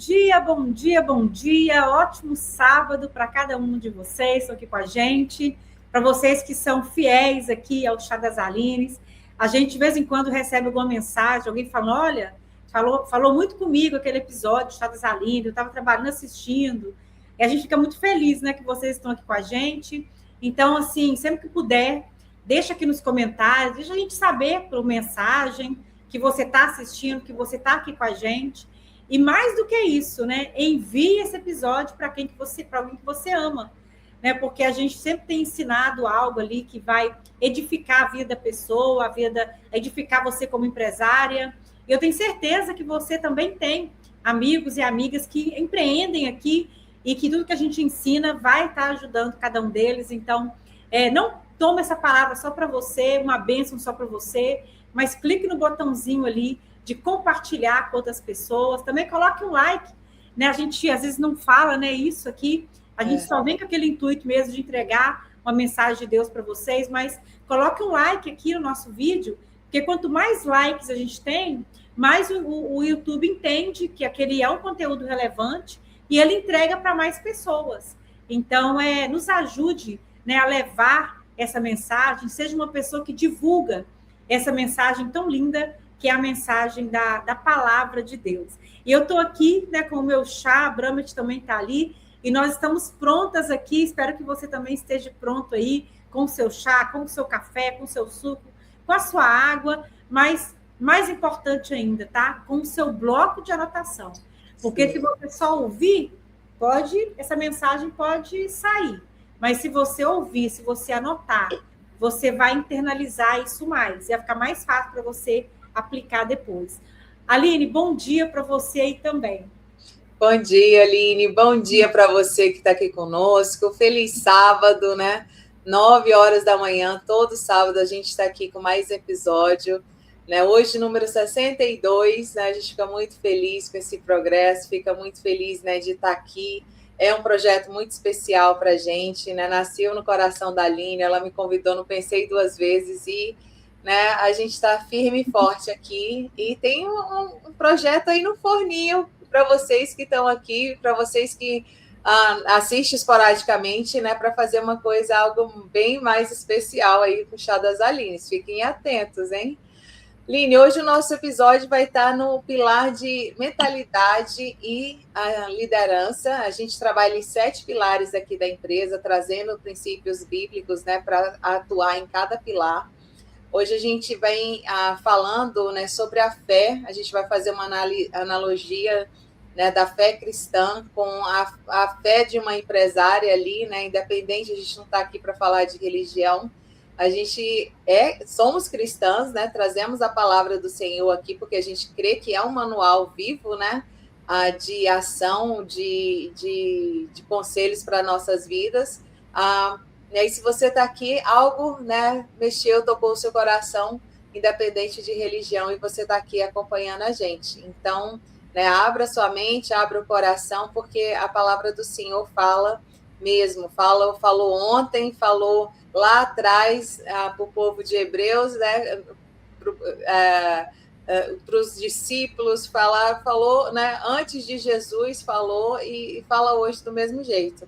dia, bom dia, bom dia. Ótimo sábado para cada um de vocês, estão aqui com a gente. Para vocês que são fiéis aqui ao Chá das Alines, a gente de vez em quando recebe alguma mensagem, alguém falando, olha, falou muito comigo aquele episódio do Chá das Alines, eu estava trabalhando, assistindo. E a gente fica muito feliz, né, que vocês estão aqui com a gente. Então, assim, sempre que puder, deixa aqui nos comentários, deixa a gente saber por mensagem que você está assistindo, que você está aqui com a gente. E mais do que isso, né? Envie esse episódio para alguém que você ama, né? Porque a gente sempre tem ensinado algo ali que vai edificar a vida da pessoa, edificar você como empresária. E eu tenho certeza que você também tem amigos e amigas que empreendem aqui e que tudo que a gente ensina vai estar ajudando cada um deles. Então, não toma essa palavra só para você, uma bênção só para você, mas clique no botãozinho ali de compartilhar com outras pessoas. Também coloque um like, né? A gente às vezes não fala, né, isso aqui, a gente só vem com aquele intuito mesmo de entregar uma mensagem de Deus para vocês, mas coloque um like aqui no nosso vídeo, porque quanto mais likes a gente tem, mais o YouTube entende que aquele é um conteúdo relevante e ele entrega para mais pessoas. Então, nos ajude, né, a levar essa mensagem, seja uma pessoa que divulga essa mensagem tão linda, que é a mensagem da palavra de Deus. E eu estou aqui, né, com o meu chá, a Bramet também está ali, e nós estamos prontas aqui, espero que você também esteja pronto aí, com o seu chá, com o seu café, com o seu suco, com a sua água, mas mais importante ainda, tá? Com o seu bloco de anotação. Porque se você só ouvir, essa mensagem pode sair. Mas se você ouvir, se você anotar, você vai internalizar isso mais. Vai ficar mais fácil para você aplicar depois. Aline, bom dia para você aí também. Bom dia, Aline. Bom dia para você que está aqui conosco. Feliz sábado, né? 9 horas da manhã, todo sábado a gente está aqui com mais episódio, né? Hoje, número 62, né? A gente fica muito feliz com esse progresso, fica muito feliz, né, de estar aqui. É um projeto muito especial para a gente, né? Nasceu no coração da Aline, ela me convidou, não pensei duas vezes, e, né, a gente está firme e forte aqui. E tem um projeto aí no forninho para vocês que estão aqui, para vocês que assistem esporadicamente, né, para fazer uma coisa, algo bem mais especial aí com o Chá das Alines. Fiquem atentos, hein? Line, hoje o nosso episódio vai estar no pilar de mentalidade e a liderança. A gente trabalha em 7 pilares aqui da empresa, trazendo princípios bíblicos, né, para atuar em cada pilar. Hoje a gente vem falando, né, sobre a fé. A gente vai fazer uma analogia, né, da fé cristã com a fé de uma empresária ali, né, independente, a gente não está aqui para falar de religião. A gente somos cristãs, né? Trazemos a palavra do Senhor aqui, porque a gente crê que é um manual vivo, né? De ação, de conselhos para nossas vidas. E se você está aqui, algo, né, mexeu, tocou o seu coração, independente de religião, e você está aqui acompanhando a gente. Então, né, abra sua mente, abra o coração, porque a palavra do Senhor fala mesmo. Falou ontem, falou lá atrás para o povo de Hebreus, né, para os discípulos, falou, né, antes de Jesus, falou e fala hoje do mesmo jeito.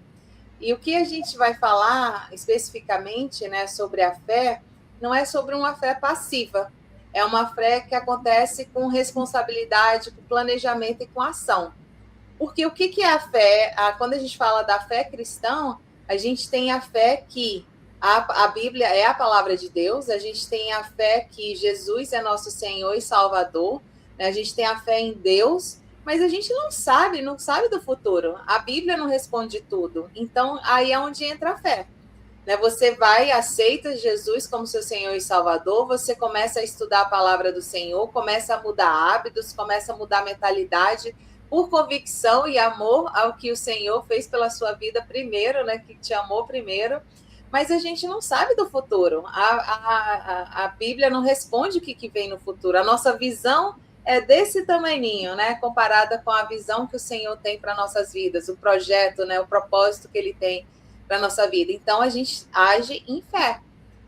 E o que a gente vai falar especificamente, né, sobre a fé, não é sobre uma fé passiva, é uma fé que acontece com responsabilidade, com planejamento e com ação. Porque o que é a fé? Quando a gente fala da fé cristã, a gente tem a fé que a Bíblia é a palavra de Deus, a gente tem a fé que Jesus é nosso Senhor e Salvador, né? A gente tem a fé em Deus, mas a gente não sabe do futuro. A Bíblia não responde tudo. Então, aí é onde entra a fé. Né? Você vai, aceita Jesus como seu Senhor e Salvador, você começa a estudar a palavra do Senhor, começa a mudar hábitos, começa a mudar a mentalidade, por convicção e amor ao que o Senhor fez pela sua vida primeiro, né? Que te amou primeiro. Mas a gente não sabe do futuro. A Bíblia não responde o que vem no futuro. A nossa visão é desse tamaninho, né? Comparada com a visão que o Senhor tem para nossas vidas, o projeto, né? O propósito que Ele tem para nossa vida. Então, a gente age em fé.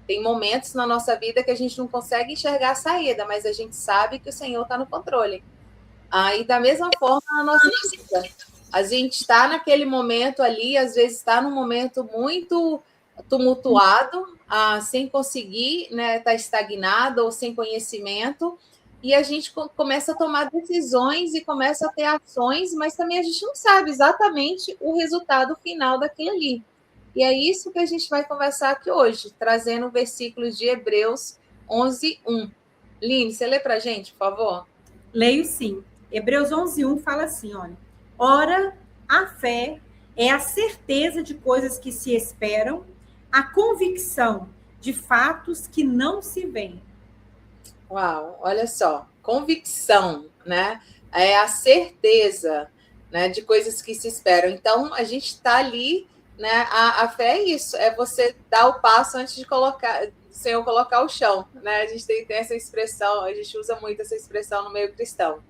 Tem momentos na nossa vida que a gente não consegue enxergar a saída, mas a gente sabe que o Senhor está no controle. E da mesma forma na nossa vida. A gente está naquele momento ali, às vezes está num momento muito tumultuado, sem conseguir, né, estar estagnado ou sem conhecimento, e a gente começa a tomar decisões e começa a ter ações, mas também a gente não sabe exatamente o resultado final daquilo ali. E é isso que a gente vai conversar aqui hoje, trazendo versículos de Hebreus 11:1. Line, você lê para a gente, por favor? Leio sim. Hebreus 11:1 fala assim, olha. Ora, a fé é a certeza de coisas que se esperam, a convicção de fatos que não se veem. Uau, olha só, convicção, né? É a certeza, né, de coisas que se esperam. Então, a gente está ali, né? A fé é isso, é você dar o passo antes de colocar, sem eu colocar o chão, né? A gente tem essa expressão, a gente usa muito essa expressão no meio cristão.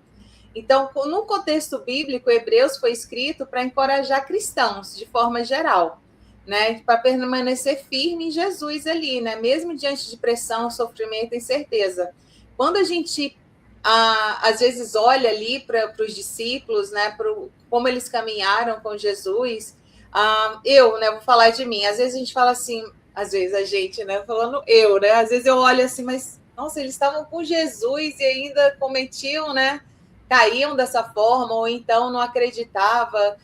Então, no contexto bíblico, Hebreus foi escrito para encorajar cristãos, de forma geral, né, para permanecer firme em Jesus ali, né, mesmo diante de pressão, sofrimento e incerteza. Quando a gente, às vezes, olha ali para os discípulos, né, como eles caminharam com Jesus, né, vou falar de mim, às vezes a gente fala assim, às vezes a gente, né, falando né, às vezes eu olho assim, mas, nossa, eles estavam com Jesus e ainda cometiam, né, caíam dessa forma, ou então não acreditava.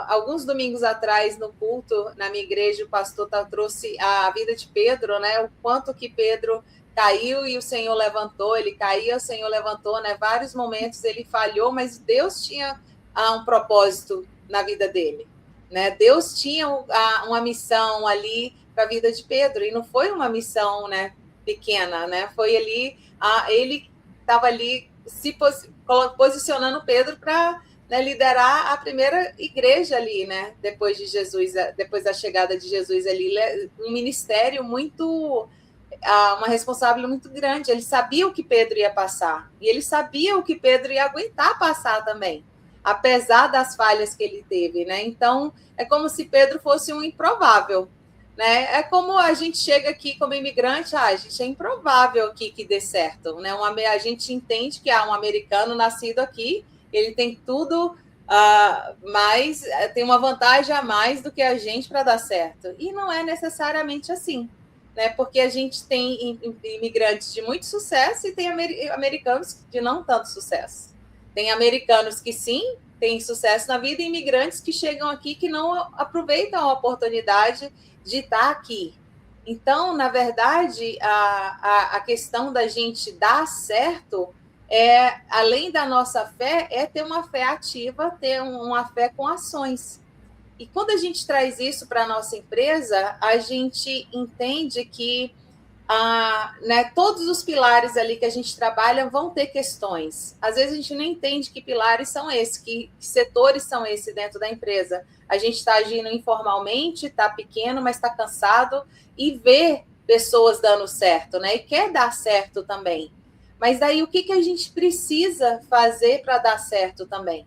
Alguns domingos atrás, no culto, na minha igreja, o pastor trouxe a vida de Pedro, né? O quanto que Pedro caiu e o Senhor levantou, ele caía, o Senhor levantou, né? Vários momentos ele falhou, mas Deus tinha um propósito na vida dele, né? Deus tinha uma missão ali para a vida de Pedro, e não foi uma missão, né, pequena, né? Foi ali, ele estava ali se posicionando Pedro para, né, liderar a primeira igreja ali, né? Depois de Jesus, depois da chegada de Jesus ali, um ministério muito, uma responsabilidade muito grande. Ele sabia o que Pedro ia passar e ele sabia o que Pedro ia aguentar passar também, apesar das falhas que ele teve, né? Então é como se Pedro fosse um improvável. Né? É como a gente chega aqui como imigrante, a gente é improvável aqui que dê certo, né? A gente entende que um americano nascido aqui, ele tem tudo, mas tem uma vantagem a mais do que a gente para dar certo. E não é necessariamente assim, né? Porque a gente tem imigrantes de muito sucesso e tem americanos de não tanto sucesso. Tem americanos que sim, têm sucesso na vida, e imigrantes que chegam aqui que não aproveitam a oportunidade de estar aqui. Então, na verdade, a questão da gente dar certo além da nossa fé, é ter uma fé ativa, ter uma fé com ações. E quando a gente traz isso para a nossa empresa, a gente entende que né, todos os pilares ali que a gente trabalha vão ter questões. Às vezes a gente nem entende que pilares são esses, que setores são esses dentro da empresa. A gente está agindo informalmente, está pequeno, mas está cansado, e vê pessoas dando certo, né? E quer dar certo também. Mas daí o que a gente precisa fazer para dar certo também,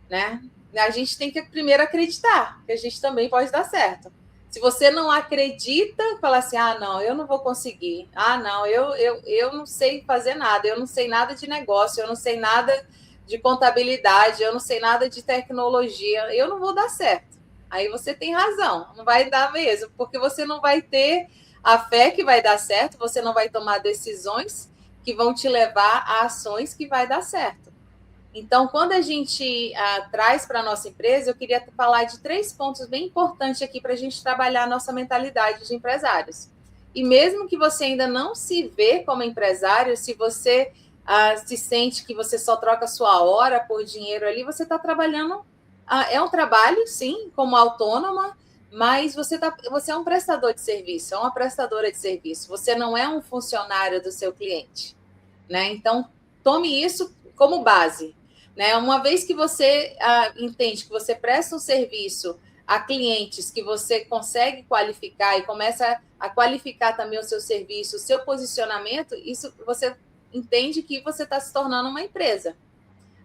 né? A gente tem que primeiro acreditar que a gente também pode dar certo. Se você não acredita, fala assim, não, eu não vou conseguir. Não, eu não sei fazer nada, eu não sei nada de negócio, eu não sei nada de contabilidade, eu não sei nada de tecnologia, eu não vou dar certo. Aí você tem razão, não vai dar mesmo, porque você não vai ter a fé que vai dar certo, você não vai tomar decisões que vão te levar a ações que vai dar certo. Então, quando a gente traz para a nossa empresa, eu queria falar de 3 pontos bem importantes aqui para a gente trabalhar a nossa mentalidade de empresários. E mesmo que você ainda não se vê como empresário, se você se sente que você só troca sua hora por dinheiro ali, você está trabalhando, é um trabalho, sim, como autônoma, mas você é um prestador de serviço, é uma prestadora de serviço, você não é um funcionário do seu cliente, né? Então, tome isso como base. Né? Uma vez que você entende que você presta um serviço a clientes que você consegue qualificar e começa a qualificar também o seu serviço, o seu posicionamento, isso você entende que você está se tornando uma empresa.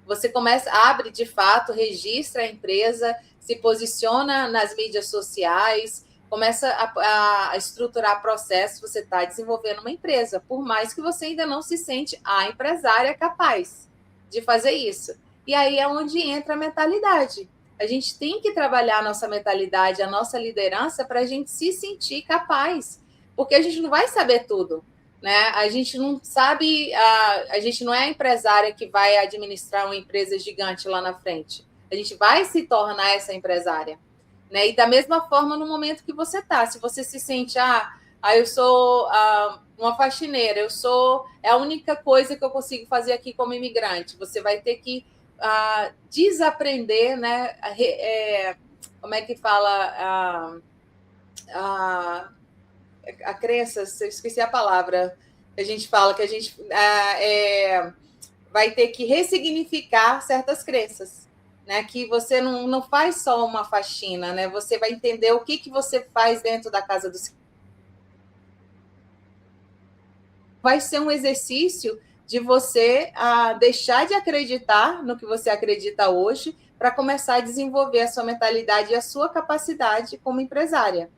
Você abre de fato, registra a empresa, se posiciona nas mídias sociais, começa a estruturar processos, você está desenvolvendo uma empresa, por mais que você ainda não se sente a empresária capaz de fazer isso. E aí é onde entra a mentalidade. A gente tem que trabalhar a nossa mentalidade, a nossa liderança, para a gente se sentir capaz, porque a gente não vai saber tudo, né? A gente não sabe, a gente não é a empresária que vai administrar uma empresa gigante lá na frente. A gente vai se tornar essa empresária, né? E da mesma forma, no momento que você está, se você se sente, eu sou uma faxineira, é a única coisa que eu consigo fazer aqui como imigrante. Você vai ter que desaprender, né? Como é que fala? A crença, eu esqueci a palavra que a gente fala, que a gente vai ter que ressignificar certas crenças, né? Que você não faz só uma faxina, né? Você vai entender o que você faz dentro da casa do seu. Vai ser um exercício de você deixar de acreditar no que você acredita hoje para começar a desenvolver a sua mentalidade e a sua capacidade como empresária.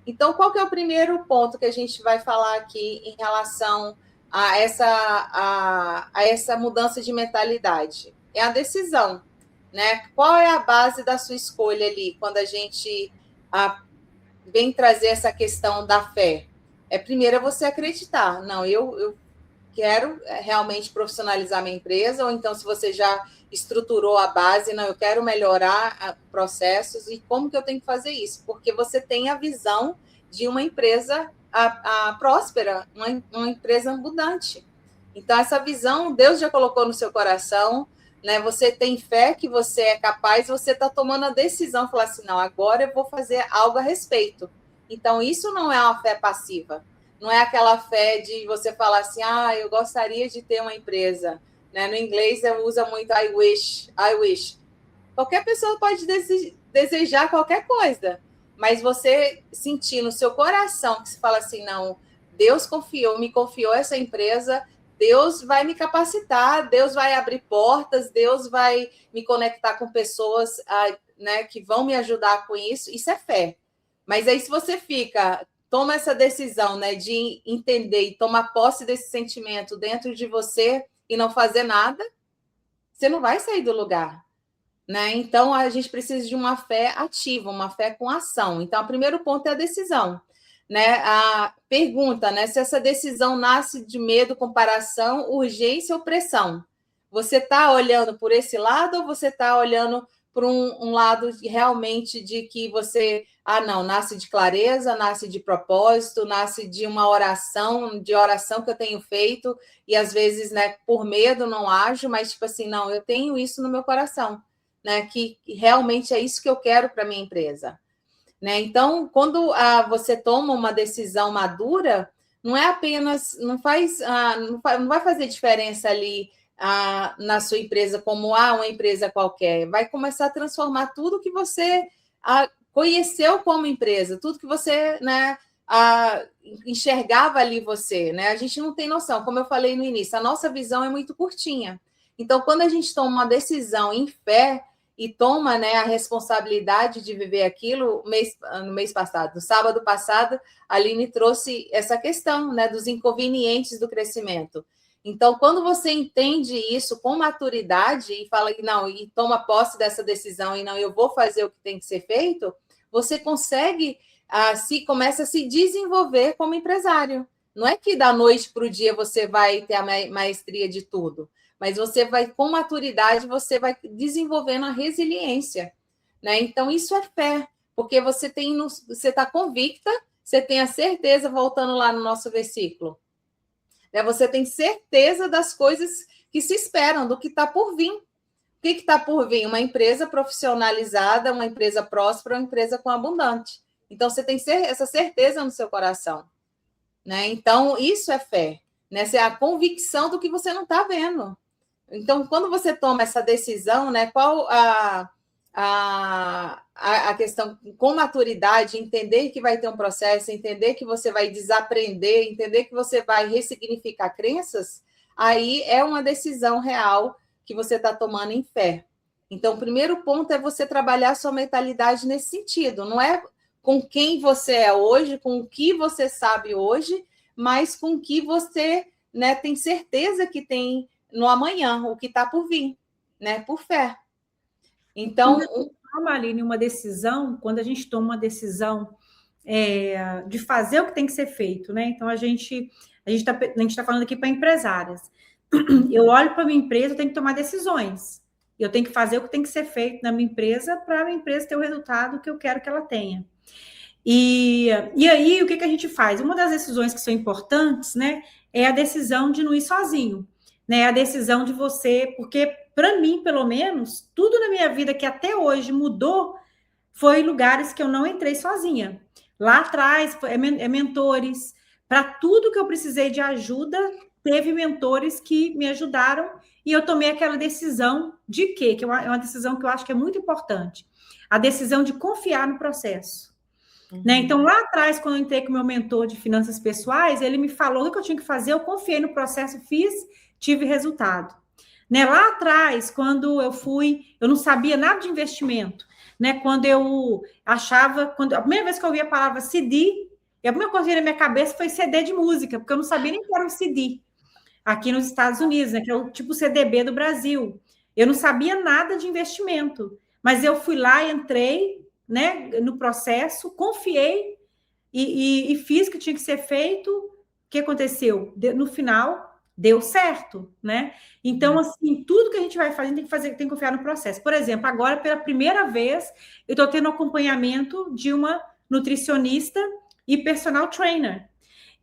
Então, qual que é o primeiro ponto que a gente vai falar aqui em relação a essa mudança de mentalidade? É a decisão, né? Qual é a base da sua escolha ali, quando a gente vem trazer essa questão da fé? Primeiro você acreditar. Não, eu quero realmente profissionalizar minha empresa, ou então se você já estruturou a base, não, eu quero melhorar processos, e como que eu tenho que fazer isso? Porque você tem a visão de uma empresa próspera, uma empresa abundante. Então, essa visão, Deus já colocou no seu coração, né? Você tem fé que você é capaz, você está tomando a decisão, falar assim, não, agora eu vou fazer algo a respeito. Então, isso não é uma fé passiva. Não é aquela fé de você falar assim, eu gostaria de ter uma empresa. Né? No inglês, usa muito I wish. Qualquer pessoa pode desejar qualquer coisa, mas você sentir no seu coração que você fala assim, não, Deus me confiou essa empresa, Deus vai me capacitar, Deus vai abrir portas, Deus vai me conectar com pessoas né, que vão me ajudar com isso é fé. Mas aí se você toma essa decisão, né, de entender e tomar posse desse sentimento dentro de você e não fazer nada, você não vai sair do lugar, né? Então, a gente precisa de uma fé ativa, uma fé com ação. Então, o primeiro ponto é a decisão, né? A pergunta, né, se essa decisão nasce de medo, comparação, urgência ou pressão. Você está olhando por esse lado ou você está olhando por um lado realmente de que você, não, nasce de clareza, nasce de propósito, nasce de uma oração que eu tenho feito, e às vezes, né, por medo não ajo, mas tipo assim, não, eu tenho isso no meu coração, né, que realmente é isso que eu quero para minha empresa, né? Então, quando você toma uma decisão madura, não é apenas, não vai fazer diferença ali na sua empresa como uma empresa qualquer, vai começar a transformar tudo que você conheceu como empresa, tudo que você, né, enxergava ali você, né? A gente não tem noção, como eu falei no início, a nossa visão é muito curtinha. Então, quando a gente toma uma decisão em fé e toma, né, a responsabilidade de viver aquilo, no mês passado, no sábado passado, a Aline trouxe essa questão, né, dos inconvenientes do crescimento. Então, quando você entende isso com maturidade e fala que não, e toma posse dessa decisão e não, eu vou fazer o que tem que ser feito, você consegue começa a se desenvolver como empresário. Não é que da noite para o dia você vai ter a maestria de tudo, mas você vai, com maturidade, você vai desenvolvendo a resiliência, né? Então, isso é fé, porque você está convicta, você tem a certeza, voltando lá no nosso versículo, né? Você tem certeza das coisas que se esperam, do que está por vir. O que está por vir? Uma empresa profissionalizada, uma empresa próspera, uma empresa com abundante. Então, você tem essa certeza no seu coração, né? Então, isso é fé, né? É a convicção do que você não está vendo. Então, quando você toma essa decisão, né? Qual a questão com maturidade, entender que vai ter um processo, entender que você vai desaprender, entender que você vai ressignificar crenças, aí é uma decisão real que você está tomando em fé. Então, o primeiro ponto é você trabalhar a sua mentalidade nesse sentido. Não é com quem você é hoje, com o que você sabe hoje, mas com o que você, né, tem certeza que tem no amanhã, o que está por vir, né? Por fé. Então, Aline, uma decisão, quando a gente toma uma decisão de fazer o que tem que ser feito, né? Então a gente está falando aqui para empresárias. Eu olho para a minha empresa, eu tenho que tomar decisões. Eu tenho que fazer o que tem que ser feito na minha empresa para a minha empresa ter o resultado que eu quero que ela tenha. E aí, o que a gente faz? Uma das decisões que são importantes, né, é a decisão de não ir sozinho, né? A decisão de você, porque para mim, pelo menos, tudo na minha vida que até hoje mudou foi lugares que eu não entrei sozinha. Lá atrás, mentores. Para tudo que eu precisei de ajuda, teve mentores que me ajudaram e eu tomei aquela decisão de quê? Que é uma decisão que eu acho que é muito importante. A decisão de confiar no processo. Né? Então, lá atrás, quando eu entrei com o meu mentor de finanças pessoais, ele me falou o que eu tinha que fazer, eu confiei no processo, fiz, tive resultado. Né? Lá atrás, quando eu não sabia nada de investimento, né? Quando eu achava, a primeira vez que eu ouvi a palavra CD, a primeira coisa que veio na minha cabeça foi CD de música, porque eu não sabia nem que era um CD aqui nos Estados Unidos, né? Que é o tipo CDB do Brasil. Eu não sabia nada de investimento, mas eu fui lá, entrei, né, no processo, confiei e fiz o que tinha que ser feito. O que aconteceu? No final, deu certo, né? Então, assim, tudo que a gente vai fazer, tem que confiar no processo. Por exemplo, agora, pela primeira vez, eu estou tendo acompanhamento de uma nutricionista e personal trainer.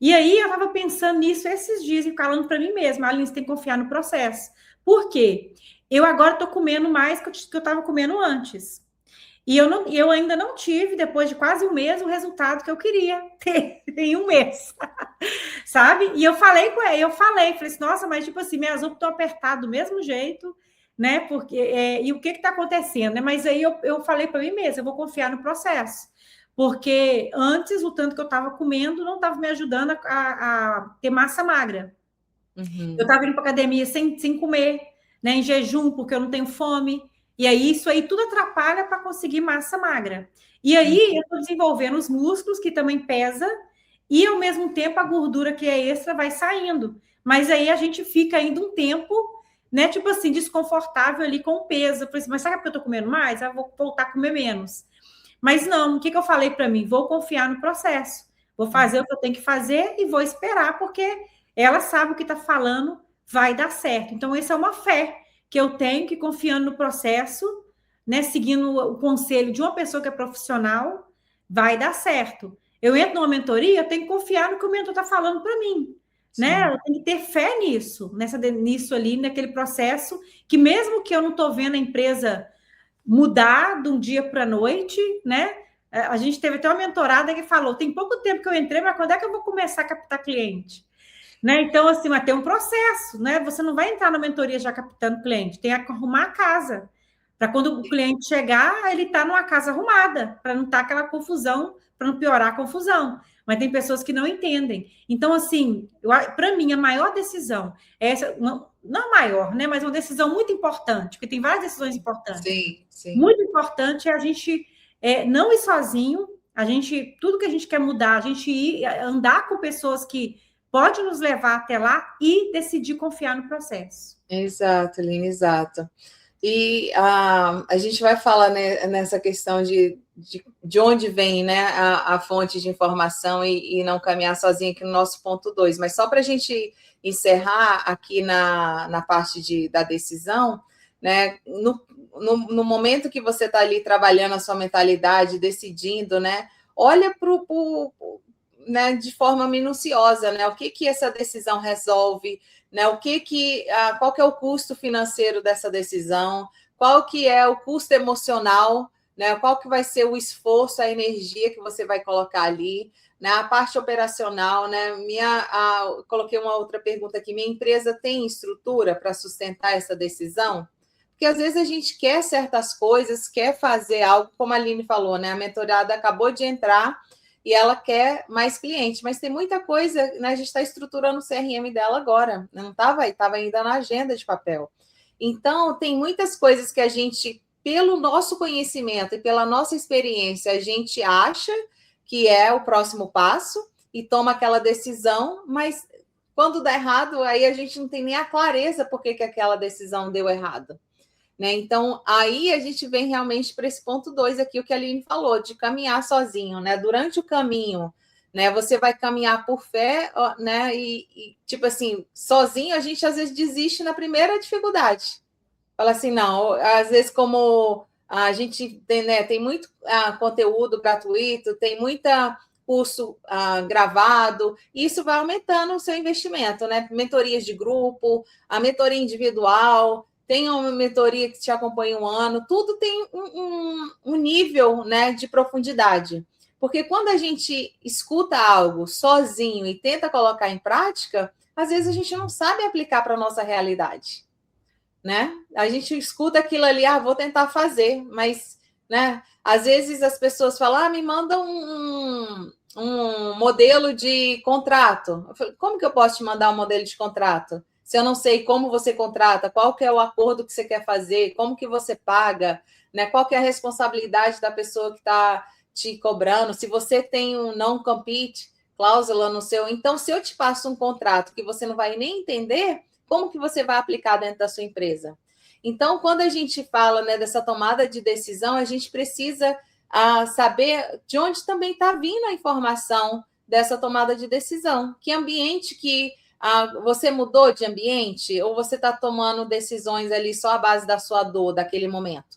E aí, eu estava pensando nisso esses dias e falando para mim mesma, Aline, você tem que confiar no processo. Por quê? Eu agora estou comendo mais que eu estava comendo antes. E eu ainda não tive, depois de quase um mês, o resultado que eu queria ter em um mês. Sabe? E eu falei com ela, falei assim, nossa, mas tipo assim, minhas roupas estão apertadas do mesmo jeito, né? Porque, e o que está acontecendo? Né? Mas aí eu falei para mim mesma, eu vou confiar no processo. Porque antes, o tanto que eu estava comendo não estava me ajudando a ter massa magra. Eu estava indo para academia sem comer, né? Em jejum, porque eu não tenho fome. E aí, isso aí tudo atrapalha para conseguir massa magra. E aí, eu estou desenvolvendo os músculos, que também pesa, e ao mesmo tempo a gordura que é extra vai saindo. Mas aí a gente fica ainda um tempo, né? Tipo assim, desconfortável ali com o peso. Eu falei assim, mas sabe que eu estou comendo mais? Eu vou voltar a comer menos. Mas não, o que eu falei para mim? Vou confiar no processo. Vou fazer o que eu tenho que fazer e vou esperar, porque ela sabe o que está falando, vai dar certo. Então, essa é uma fé que eu tenho, que confiando no processo, né, seguindo o conselho de uma pessoa que é profissional, vai dar certo. Eu entro numa mentoria, eu tenho que confiar no que o mentor está falando para mim. Né? Eu tenho que ter fé nisso, nisso ali, naquele processo, que mesmo que eu não estou vendo a empresa mudar de um dia para a noite, né? A gente teve até uma mentorada que falou: tem pouco tempo que eu entrei, mas quando é que eu vou começar a captar cliente? Né? Então, assim, mas tem um processo, né? Você não vai entrar na mentoria já captando cliente, tem que arrumar a casa. Para quando o cliente chegar, ele está numa casa arrumada, para não estar aquela confusão, para não piorar a confusão. Mas tem pessoas que não entendem. Então, assim, para mim, a maior decisão é essa, não a maior, né? Mas uma decisão muito importante, porque tem várias decisões importantes. Sim, sim. Muito importante é a gente não ir sozinho, tudo que a gente quer mudar, a gente andar com pessoas que pode nos levar até lá e decidir confiar no processo. Exato, Aline, exato. E a gente vai falar, né, nessa questão de onde vem, né, a fonte de informação e não caminhar sozinha aqui no nosso ponto 2. Mas só para a gente encerrar aqui na parte da decisão, né, no momento que você está ali trabalhando a sua mentalidade, decidindo, né, olha né, de forma minuciosa, né? O que essa decisão resolve, né? Qual que é o custo financeiro dessa decisão? Qual que é o custo emocional, né? Qual que vai ser o esforço, a energia que você vai colocar ali, né? A parte operacional, né? Coloquei uma outra pergunta aqui. Minha empresa tem estrutura para sustentar essa decisão? Porque às vezes a gente quer certas coisas, quer fazer algo, como a Aline falou, né? A mentorada acabou de entrar e ela quer mais clientes, mas tem muita coisa, né? A gente está estruturando o CRM dela agora, não estava ainda na agenda de papel. Então, tem muitas coisas que a gente, pelo nosso conhecimento e pela nossa experiência, a gente acha que é o próximo passo e toma aquela decisão, mas quando dá errado, aí a gente não tem nem a clareza por que aquela decisão deu errado. Né? Então, aí a gente vem realmente para esse ponto 2 aqui, o que a Aline falou, de caminhar sozinho, né? Durante o caminho, né? Você vai caminhar por fé, né? Tipo assim, sozinho a gente às vezes desiste na primeira dificuldade. Fala assim, não, às vezes como a gente tem, né, tem muito conteúdo gratuito, tem muita curso gravado, e isso vai aumentando o seu investimento, né? Mentorias de grupo, a mentoria individual, tem uma mentoria que te acompanha um ano, tudo tem um nível, né, de profundidade. Porque quando a gente escuta algo sozinho e tenta colocar em prática, às vezes a gente não sabe aplicar para a nossa realidade. Né? A gente escuta aquilo ali, vou tentar fazer, mas, né? Às vezes as pessoas falam, me manda um modelo de contrato. Eu falo, como que eu posso te mandar um modelo de contrato? Se eu não sei como você contrata, qual que é o acordo que você quer fazer, como que você paga, né? Qual que é a responsabilidade da pessoa que está te cobrando, se você tem um non-compete, cláusula no seu... Então, se eu te passo um contrato que você não vai nem entender, como que você vai aplicar dentro da sua empresa? Então, quando a gente fala, né, dessa tomada de decisão, a gente precisa saber de onde também está vindo a informação dessa tomada de decisão. Que ambiente que você mudou de ambiente ou você está tomando decisões ali só à base da sua dor daquele momento?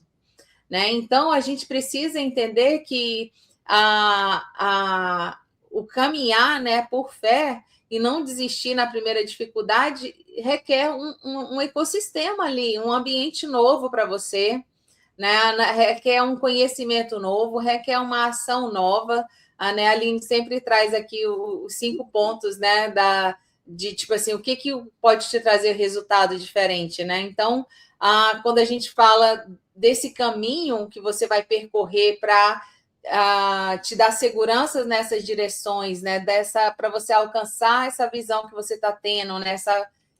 Né? Então, a gente precisa entender que o caminhar, né, por fé e não desistir na primeira dificuldade requer um ecossistema ali, um ambiente novo para você, né? Requer um conhecimento novo, requer uma ação nova. A Aline sempre traz aqui os 5 pontos, né, de tipo assim, o que pode te trazer resultado diferente, né? Então, quando a gente fala desse caminho que você vai percorrer para te dar segurança nessas direções, né? Para você alcançar essa visão que você está tendo, né?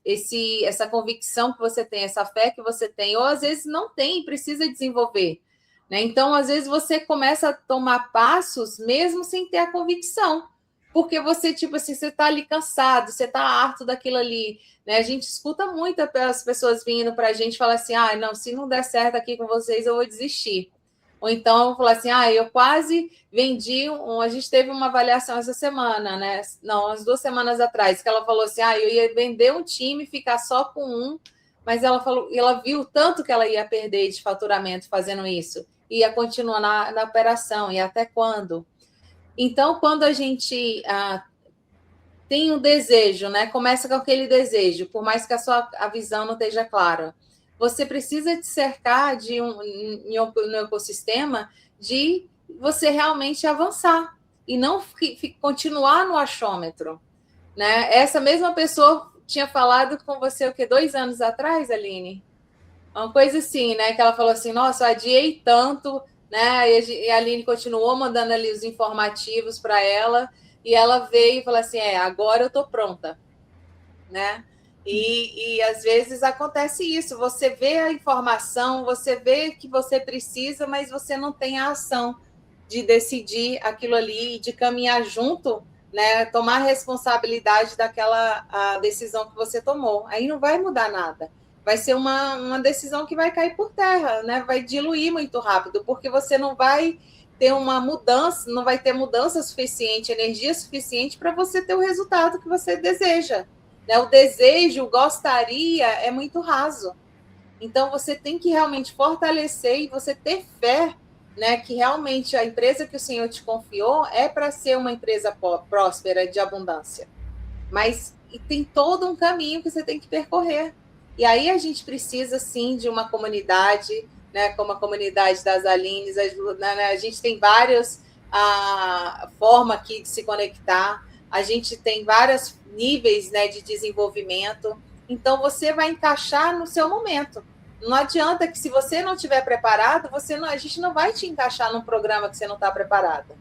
Essa convicção que você tem, essa fé que você tem, ou às vezes não tem, precisa desenvolver. Né? Então, às vezes, você começa a tomar passos mesmo sem ter a convicção. Porque você, tipo assim, você está ali cansado, você está harto daquilo ali. Né? A gente escuta muito as pessoas vindo para a gente falar assim, não, se não der certo aqui com vocês, eu vou desistir. Ou então, falar assim, eu quase vendi, a gente teve uma avaliação essa semana, né? Não, umas 2 semanas atrás, que ela falou assim, eu ia vender um time, ficar só com um, mas ela falou, ela viu tanto que ela ia perder de faturamento fazendo isso, ia continuar na operação, e até quando? Então, quando a gente tem um desejo, né? Começa com aquele desejo, por mais que a visão não esteja clara. Você precisa te cercar no ecossistema de você realmente avançar e não continuar no achômetro. Né? Essa mesma pessoa tinha falado com você o quê? 2 anos atrás, Aline? Uma coisa assim, né? Que ela falou assim, nossa, adiei tanto, né? E a Aline continuou mandando ali os informativos para ela, e ela veio e falou assim, agora eu estou pronta, né? E às vezes acontece isso, você vê a informação, você vê que você precisa, mas você não tem a ação de decidir aquilo ali, de caminhar junto, né? Tomar responsabilidade daquela decisão que você tomou. Aí não vai mudar nada. Vai ser uma decisão que vai cair por terra, né? Vai diluir muito rápido, porque você não vai ter uma mudança, não vai ter mudança suficiente, energia suficiente para você ter o resultado que você deseja. Né? O desejo, gostaria, é muito raso. Então, você tem que realmente fortalecer e você ter fé, né, que realmente a empresa que o Senhor te confiou é para ser uma empresa próspera, de abundância. Mas tem todo um caminho que você tem que percorrer. E aí a gente precisa, sim, de uma comunidade, né, como a comunidade das Alines. A gente tem várias formas aqui de se conectar. A gente tem vários níveis, né, de desenvolvimento. Então, você vai encaixar no seu momento. Não adianta que, se você não estiver preparado, a gente não vai te encaixar num programa que você não está preparada.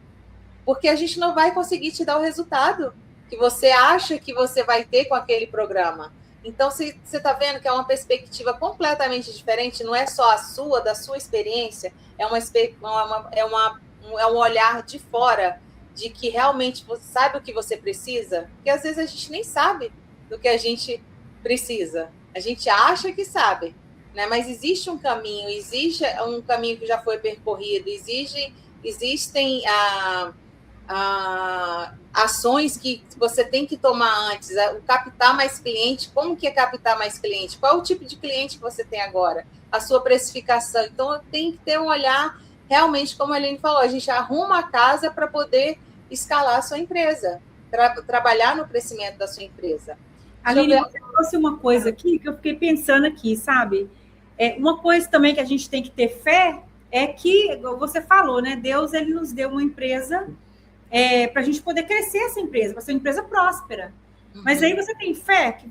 Porque a gente não vai conseguir te dar o resultado que você acha que você vai ter com aquele programa. Então, você está vendo que é uma perspectiva completamente diferente, não é só da sua experiência, é um olhar de fora, de que realmente você sabe o que você precisa, porque às vezes a gente nem sabe. do que a gente precisa. A gente acha que sabe, né? Mas existe um caminho que já foi percorrido, existem ações que você tem que tomar antes. O captar mais cliente, como que é captar mais cliente? Qual é o tipo de cliente que você tem agora? A sua precificação. Então, tem que ter um olhar, realmente, como a Aline falou, a gente arruma a casa para poder escalar a sua empresa, trabalhar no crescimento da sua empresa. Aline, você trouxe uma coisa aqui que eu fiquei pensando aqui, sabe? Uma coisa também que a gente tem que ter fé é que, você falou, né? Deus, ele nos deu uma empresa para a gente poder crescer essa empresa, para ser uma empresa próspera. Uhum. Mas aí você tem fé que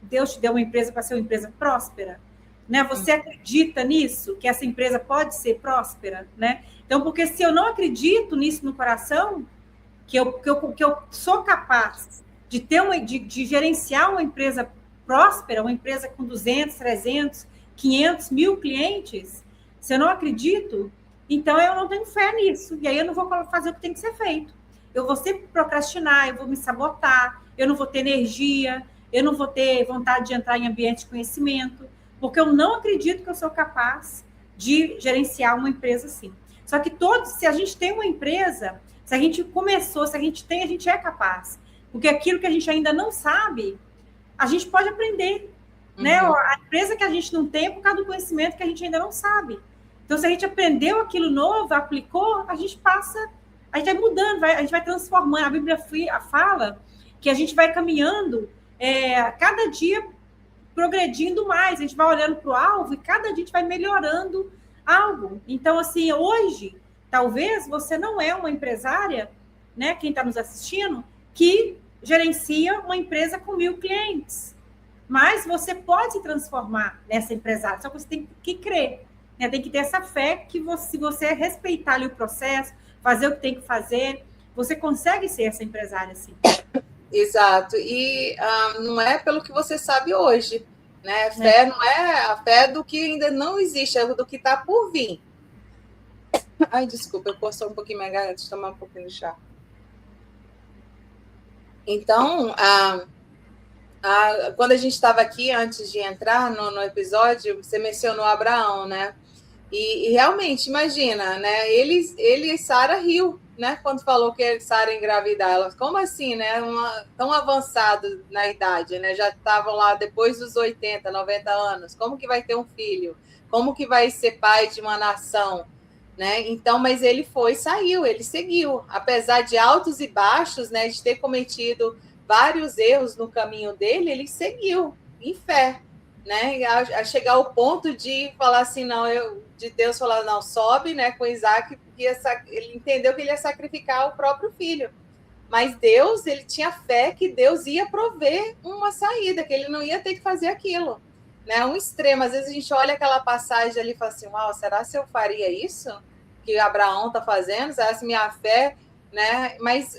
Deus te deu uma empresa para ser uma empresa próspera? Né? Você acredita nisso, que essa empresa pode ser próspera? Né? Então, porque se eu não acredito nisso no coração, que eu sou capaz de gerenciar uma empresa próspera, uma empresa com 200, 300, 500, 1000 clientes, se eu não acredito, então eu não tenho fé nisso. E aí eu não vou fazer o que tem que ser feito. Eu vou sempre procrastinar, eu vou me sabotar, eu não vou ter energia, eu não vou ter vontade de entrar em ambiente de conhecimento, porque eu não acredito que eu sou capaz de gerenciar uma empresa assim. Só que se a gente tem uma empresa, se a gente começou, se a gente tem, a gente é capaz. Porque aquilo que a gente ainda não sabe, a gente pode aprender. Uhum. Né? A empresa que a gente não tem é por causa do conhecimento que a gente ainda não sabe. Então, se a gente aprendeu aquilo novo, aplicou, a gente vai mudando, a gente vai transformando. A Bíblia fala que a gente vai caminhando, cada dia progredindo mais. A gente vai olhando para o alvo e cada dia a gente vai melhorando algo. Então, assim, hoje, talvez você não é uma empresária, né? Quem está nos assistindo, que gerencia uma empresa com 1000 clientes. Mas você pode se transformar nessa empresária, só que você tem que crer, né? Tem que ter essa fé que se você respeitar ali o processo, fazer o que tem que fazer, você consegue ser essa empresária, sim. Exato. E não é pelo que você sabe hoje, né? Fé não é a fé do que ainda não existe, é do que está por vir. Ai, desculpa, eu coçou um pouquinho minha garganta, deixa eu tomar um pouquinho de chá. Então, quando a gente estava aqui, antes de entrar no episódio, você mencionou Abraão, né? E realmente, imagina, né? Ele e Sara riu, né? Quando falou que Sara engravidar. Ela, como assim, né? Tão avançado na idade, né? Já estavam lá depois dos 80, 90 anos. Como que vai ter um filho? Como que vai ser pai de uma nação? Né? Então, mas ele saiu, ele seguiu, apesar de altos e baixos, né, de ter cometido vários erros no caminho dele, ele seguiu em fé, né? A chegar ao ponto de falar assim, de Deus falar, não, sobe, né, com Isaac, porque ele entendeu que ele ia sacrificar o próprio filho. Mas Deus, ele tinha fé que Deus ia prover uma saída, que ele não ia ter que fazer aquilo. Né, um extremo, às vezes a gente olha aquela passagem ali e fala assim, uau, será que eu faria isso que Abraão está fazendo? Será que minha fé, né? Mas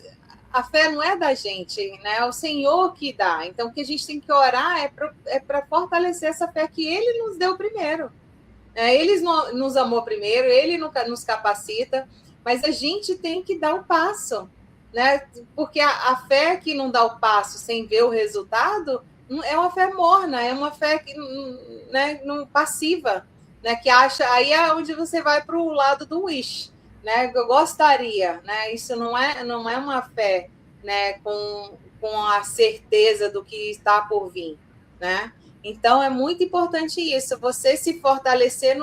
a fé não é da gente, né? É o Senhor que dá. Então, o que a gente tem que orar é para fortalecer essa fé que Ele nos deu primeiro. Ele nos amou primeiro, Ele nos capacita, mas a gente tem que dar o passo, né? Porque a fé que não dá o passo sem ver o resultado é uma fé morna, é uma fé que, né, não passiva, né, que acha, aí é onde você vai para o lado do wish, né, eu gostaria, né, isso não é uma fé, né, com a certeza do que está por vir, né, então é muito importante isso, você se fortalecer,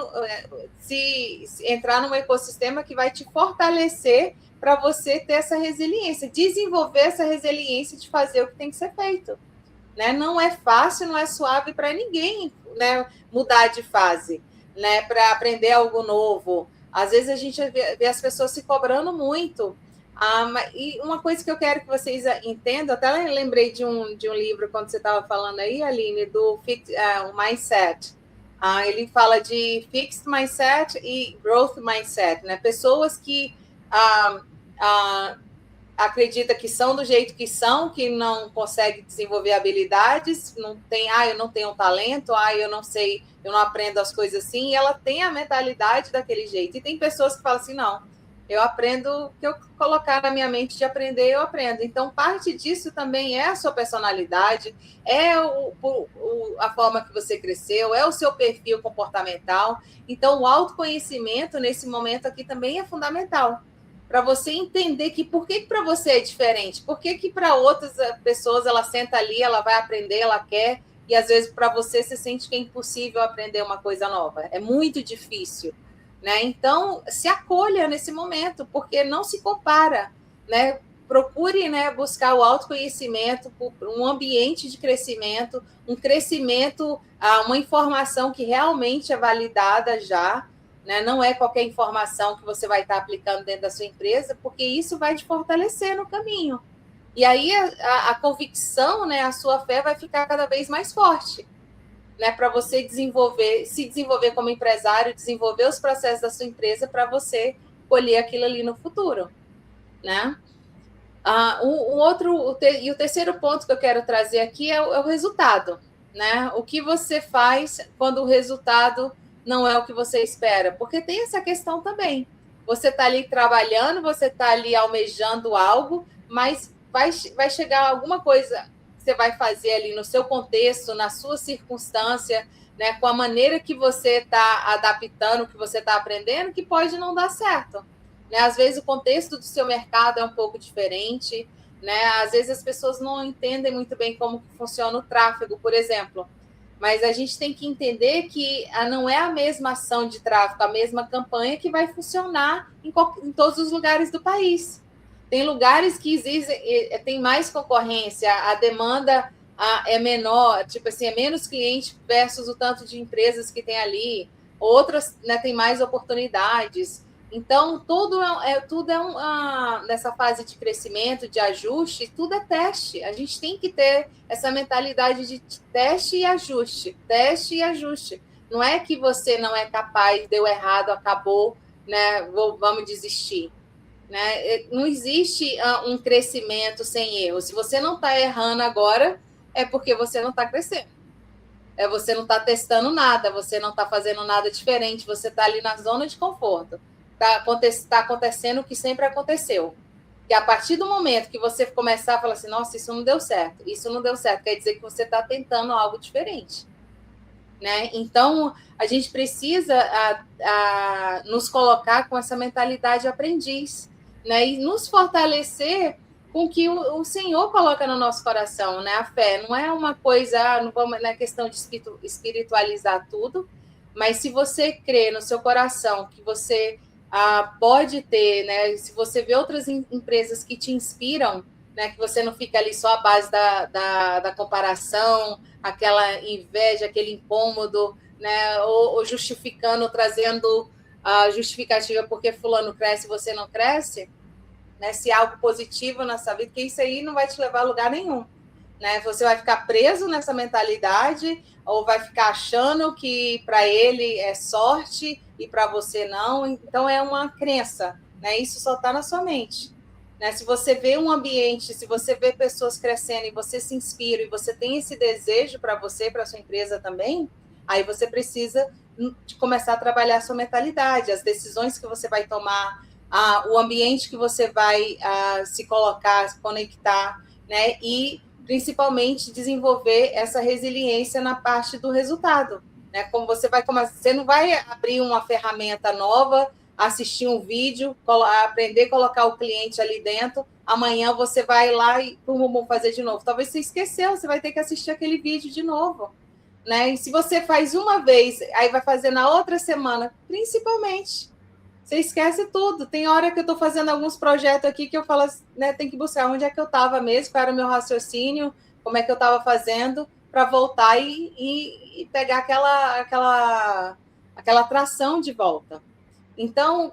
se entrar num ecossistema que vai te fortalecer para você ter essa resiliência, desenvolver essa resiliência de fazer o que tem que ser feito. Né? Não é fácil, não é suave para ninguém, né, mudar de fase, né, para aprender algo novo. Às vezes a gente vê as pessoas se cobrando muito. E uma coisa que eu quero que vocês entendam, até lembrei de um livro, quando você estava falando aí, Aline, do Mindset. Ele fala de Fixed Mindset e Growth Mindset, né? Pessoas que acredita que são do jeito que são, que não consegue desenvolver habilidades, não tem, eu não tenho talento, eu não sei, eu não aprendo as coisas assim, e ela tem a mentalidade daquele jeito. E tem pessoas que falam assim, não, Eu aprendo o que eu colocar na minha mente de aprender, eu aprendo. Então, parte disso também é a sua personalidade, é a forma que você cresceu, é o seu perfil comportamental. Então, o autoconhecimento, nesse momento aqui, também é fundamental. Para você entender que por que para você é diferente, por que para outras pessoas ela senta ali, ela vai aprender, ela quer, e às vezes para você sente que é impossível aprender uma coisa nova. É muito difícil. Né? Então, se acolha nesse momento, porque não se compara. Né? Procure, né, buscar o autoconhecimento, um ambiente de crescimento, um crescimento, uma informação que realmente é validada já. Né? Não é qualquer informação que você vai estar aplicando dentro da sua empresa, porque isso vai te fortalecer no caminho. E aí a convicção, né, a sua fé vai ficar cada vez mais forte. Né, para você se desenvolver como empresário, desenvolver os processos da sua empresa para você colher aquilo ali no futuro. Né? E o terceiro ponto que eu quero trazer aqui é o resultado. Né? O que você faz quando o resultado não é o que você espera? Porque tem essa questão também. Você está ali trabalhando, você está ali almejando algo, mas vai chegar alguma coisa você vai fazer ali no seu contexto, na sua circunstância, né, com a maneira que você está adaptando, que você está aprendendo, que pode não dar certo. Né? Às vezes o contexto do seu mercado é um pouco diferente, né? Às vezes as pessoas não entendem muito bem como funciona o tráfego, por exemplo. Mas a gente tem que entender que não é a mesma ação de tráfego, a mesma campanha que vai funcionar em todos os lugares do país. Tem lugares que tem mais concorrência, a demanda é menor, tipo assim, é menos cliente versus o tanto de empresas que tem ali. Outras, né, tem mais oportunidades. Então, tudo nessa fase de crescimento, de ajuste, tudo é teste. A gente tem que ter essa mentalidade de teste e ajuste. Teste e ajuste. Não é que você não é capaz, deu errado, acabou, né, vamos desistir. Né? Não existe um crescimento sem erro. Se você não está errando agora, é porque você não está crescendo. Você não está testando nada, você não está fazendo nada diferente, você está ali na zona de conforto. Está acontecendo o que sempre aconteceu. E a partir do momento que você começar a falar assim, nossa, isso não deu certo, quer dizer que você está tentando algo diferente. Né? Então, a gente precisa nos colocar com essa mentalidade de aprendiz, né? E nos fortalecer com o que o Senhor coloca no nosso coração, né? A fé não é uma coisa, não vamos na questão de espiritualizar tudo, mas se você crê no seu coração que você pode ter, né? Se você vê outras empresas que te inspiram, né? Que você não fica ali só à base da comparação, aquela inveja, aquele incômodo, né? Ou justificando, trazendo a justificativa porque fulano cresce e você não cresce, né? Se há algo positivo na sua vida, que isso aí não vai te levar a lugar nenhum. Né? Você vai ficar preso nessa mentalidade ou vai ficar achando que para ele é sorte e para você não. Então, é uma crença. Né? Isso só está na sua mente. Né? Se você vê um ambiente, se você vê pessoas crescendo e você se inspira e você tem esse desejo para você, para sua empresa também, aí você precisa de começar a trabalhar a sua mentalidade, as decisões que você vai tomar, o ambiente que você vai se colocar, se conectar, né? E principalmente desenvolver essa resiliência na parte do resultado. Né? Como você não vai abrir uma ferramenta nova, assistir um vídeo, aprender a colocar o cliente ali dentro, amanhã você vai lá e vamos fazer de novo. Talvez você esqueceu, você vai ter que assistir aquele vídeo de novo. Né? E se você faz uma vez, aí vai fazer na outra semana, principalmente, você esquece tudo. Tem hora que eu estou fazendo alguns projetos aqui que eu falo, né, tem que buscar onde é que eu estava mesmo, qual era o meu raciocínio, como é que eu estava fazendo, para voltar e pegar aquela atração de volta. Então,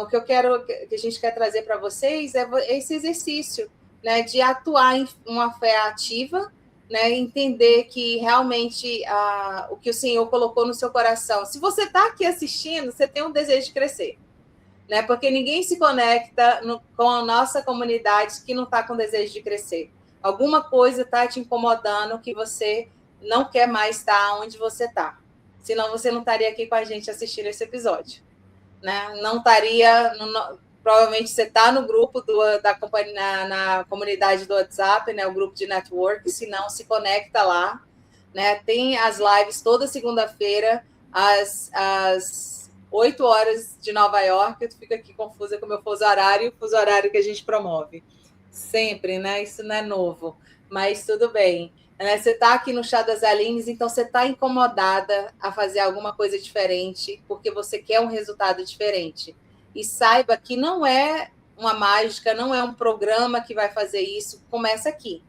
o que que a gente quer trazer para vocês é esse exercício, né, de atuar em uma fé ativa, né, entender que realmente o que o Senhor colocou no seu coração. Se você está aqui assistindo, você tem um desejo de crescer, né? Porque ninguém se conecta com a nossa comunidade que não está com desejo de crescer. Alguma coisa está te incomodando que você não quer mais estar onde você está. Senão você não estaria aqui com a gente assistindo esse episódio. né? Não estaria... Provavelmente você está no grupo da companhia, na comunidade do WhatsApp, né? O grupo de network, se não, se conecta lá, né? Tem as lives toda segunda-feira, às 8 horas de Nova York. Eu fico aqui confusa com o meu fuso horário que a gente promove. Sempre, né? Isso não é novo, mas tudo bem. Você está aqui no Chá das Aline, então você está incomodada a fazer alguma coisa diferente, porque você quer um resultado diferente. E saiba que não é uma mágica, não é um programa que vai fazer isso. Começa aqui,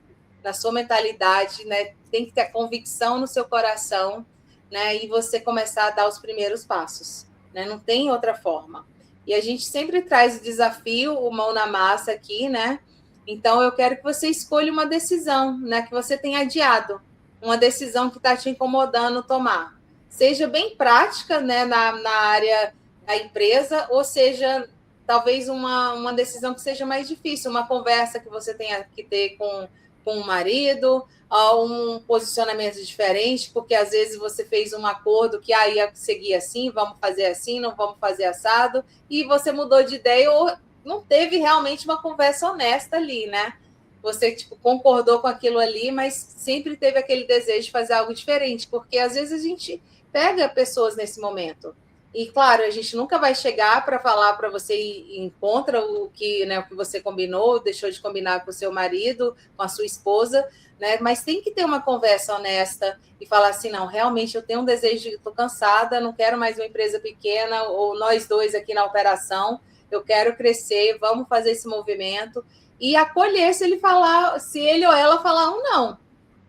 na sua mentalidade, né? Tem que ter a convicção no seu coração, né? E você começar a dar os primeiros passos, né? Não tem outra forma. E a gente sempre traz o desafio, o mão na massa aqui, né? Então, eu quero que você escolha uma decisão, né? Que você tenha adiado, uma decisão que está te incomodando tomar. Seja bem prática, né? Na área da empresa, ou seja, talvez uma decisão que seja mais difícil, uma conversa que você tenha que ter com o marido, um posicionamento diferente, porque às vezes você fez um acordo que ia seguir assim, vamos fazer assim, não vamos fazer assado, e você mudou de ideia ou não teve realmente uma conversa honesta ali, né? Você concordou com aquilo ali, mas sempre teve aquele desejo de fazer algo diferente, porque às vezes a gente pega pessoas nesse momento. E, claro, a gente nunca vai chegar para falar para você e encontra o que você combinou, deixou de combinar com o seu marido, com a sua esposa, né? Mas tem que ter uma conversa honesta e falar assim, não, realmente eu tenho um desejo, estou cansada, não quero mais uma empresa pequena, ou nós dois aqui na operação, eu quero crescer, vamos fazer esse movimento, e acolher se ele ou ela falar um não.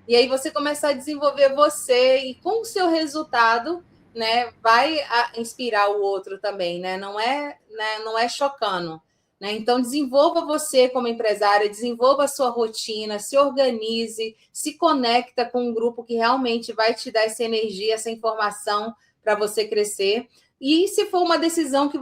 E aí você começar a desenvolver você, e com o seu resultado, né, vai inspirar o outro também, né? Não é chocando, né? Então desenvolva você como empresária, desenvolva a sua rotina, se organize, se conecta com um grupo que realmente vai te dar essa energia, essa informação para você crescer. E se for uma decisão que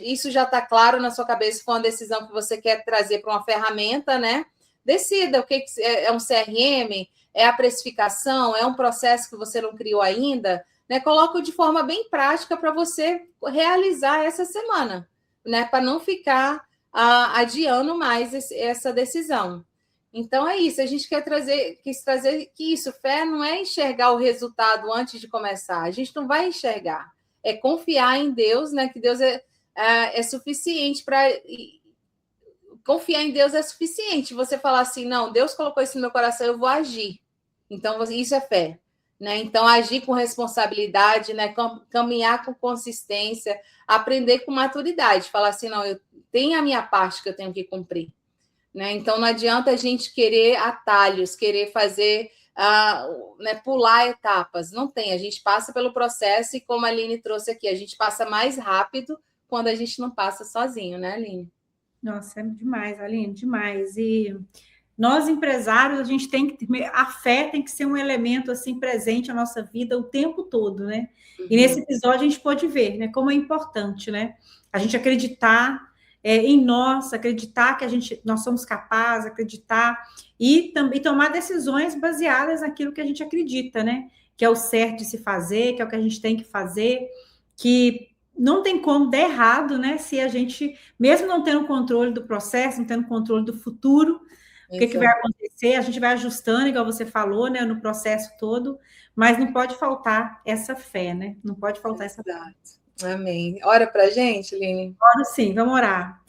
isso já está claro na sua cabeça, se for uma decisão que você quer trazer para uma ferramenta, né? Decida o que é um CRM, é a precificação, é um processo que você não criou ainda, né? Coloco de forma bem prática para você realizar essa semana, né? Para não ficar adiando mais essa decisão. Então é isso, a gente quis trazer que isso, fé não é enxergar o resultado antes de começar, a gente não vai enxergar, é confiar em Deus, né? Que Deus é suficiente para... Confiar em Deus é suficiente. Você falar assim, não, Deus colocou isso no meu coração, eu vou agir. Então, isso é fé. Né? Então, agir com responsabilidade, né? Caminhar com consistência, aprender com maturidade. Falar assim, não, eu tenho a minha parte que eu tenho que cumprir. Né? Então, não adianta a gente querer atalhos, querer fazer... né, pular etapas. Não tem. A gente passa pelo processo e, como a Aline trouxe aqui, a gente passa mais rápido quando a gente não passa sozinho, né, Aline? Nossa, é demais, Aline, demais. E nós, empresários, a gente tem que... A fé tem que ser um elemento, assim, presente na nossa vida o tempo todo, né? Uhum. E nesse episódio a gente pode ver, né, como é importante, né? A gente acreditar em nós, acreditar que nós somos capazes, acreditar e também tomar decisões baseadas naquilo que a gente acredita, né? Que é o certo de se fazer, que é o que a gente tem que fazer, que... Não tem como dar errado, né? Se a gente, mesmo não tendo controle do processo, não tendo controle do futuro, o que vai acontecer? A gente vai ajustando, igual você falou, né? No processo todo, mas não pode faltar essa fé, né? Não pode faltar essa fé. Amém. Ora pra gente, Aline. Ora sim, vamos orar.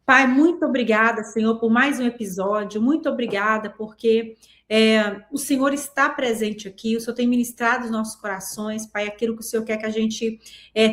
Pai, muito obrigada, Senhor, por mais um episódio. Muito obrigada, porque o Senhor está presente aqui, o Senhor tem ministrado os nossos corações, Pai, aquilo que o Senhor quer que a gente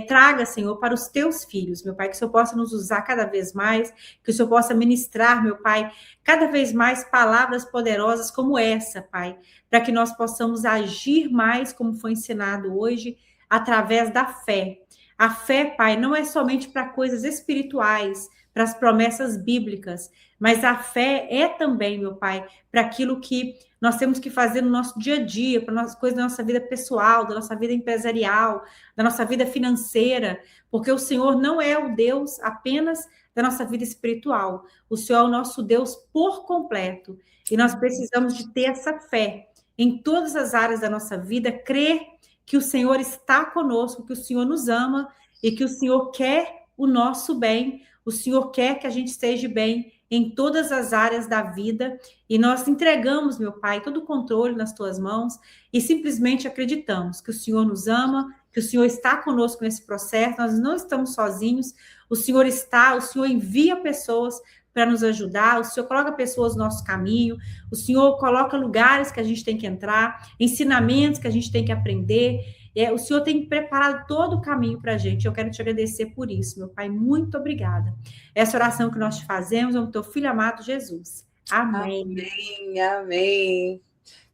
traga, Senhor, para os teus filhos, meu Pai, que o Senhor possa nos usar cada vez mais, que o Senhor possa ministrar, meu Pai, cada vez mais palavras poderosas como essa, Pai, para que nós possamos agir mais como foi ensinado hoje, através da fé. A fé, Pai, não é somente para coisas espirituais, para as promessas bíblicas, mas a fé é também, meu Pai, para aquilo que nós temos que fazer no nosso dia a dia, para as coisas da nossa vida pessoal, da nossa vida empresarial, da nossa vida financeira, porque o Senhor não é o Deus apenas da nossa vida espiritual, o Senhor é o nosso Deus por completo, e nós precisamos de ter essa fé em todas as áreas da nossa vida, crer que o Senhor está conosco, que o Senhor nos ama e que o Senhor quer o nosso bem, o Senhor quer que a gente esteja bem em todas as áreas da vida, e nós entregamos, meu Pai, todo o controle nas tuas mãos e simplesmente acreditamos que o Senhor nos ama, que o Senhor está conosco nesse processo, nós não estamos sozinhos, o Senhor envia pessoas para nos ajudar, o Senhor coloca pessoas no nosso caminho, o Senhor coloca lugares que a gente tem que entrar, ensinamentos que a gente tem que aprender, o Senhor tem preparado todo o caminho para a gente. Eu quero te agradecer por isso, meu Pai. Muito obrigada. Essa oração que nós te fazemos é o teu filho amado Jesus. Amém. Amém, amém.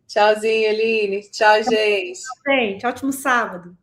Tchauzinho, Aline. Tchau, gente. Gente, ótimo sábado.